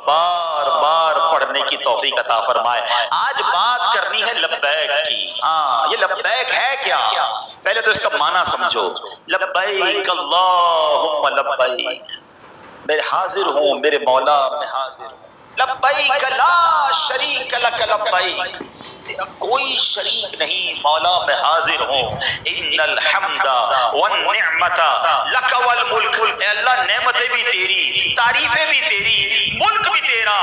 بار بار پڑھنے کی توفیق عطا فرمائے۔ آج بات کرنی ہے لبیک کی۔ ہاں، یہ لبیک ہے کیا؟ پہلے تو اس کا معنی سمجھو۔ لبیک اللہم لبیک، میں حاضر ہوں میرے مولا، میں حاضر ہوں۔ لبیک لا شریک لک لبیک، تیرا کوئی شریک نہیں مولا، میں حاضر ہوں۔ ان الحمد والنعمت لک والملک، اے اللہ نعمتیں بھی تیری، تعریفیں بھی تیری، ملک بھی تیرا۔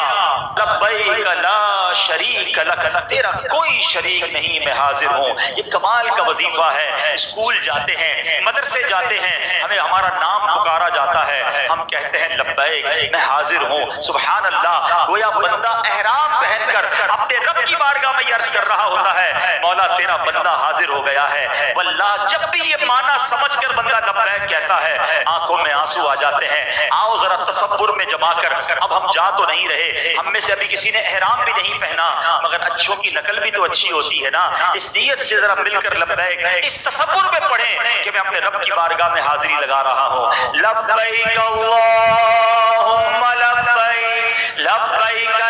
لبیک لا شریک لک، تیرا کوئی شریک نہیں، میں حاضر ہوں۔ یہ کمال کا وظیفہ ہے۔ اسکول جاتے ہیں، مدرسے جاتے ہیں، ہمیں ہمارا نام پکارا جاتا ہے، ہم کہتے ہیں لبیک، میں حاضر ہوں۔ سبحان اللہ، گویا بندہ احرام پہن کر اپنے رب کی بارگاہ میں یہ عرض کر رہا ہوتا ہے مولا تیرا بندہ حاضر ہو گیا ہے۔ واللہ جب بھی یہ معنی سمجھ کر بندہ لبیک کہتا ہے آنکھوں میں آنسو آ جاتے ہیں۔ آؤ ذرا تصور میں جما کر، اب ہم جا تو نہیں رہے، ہم میں سے ابھی کسی نے احرام بھی نہیں پہنا، مگر اچھوں کی نقل بھی تو اچھی ہوتی ہے نا۔ اس نیت سے ذرا مل کر لبیک اس تصور میں پڑھیں کہ میں اپنے رب کی بارگاہ میں حاضری لگا رہا ہوں۔ لبیک اللہم لبیک، لبیک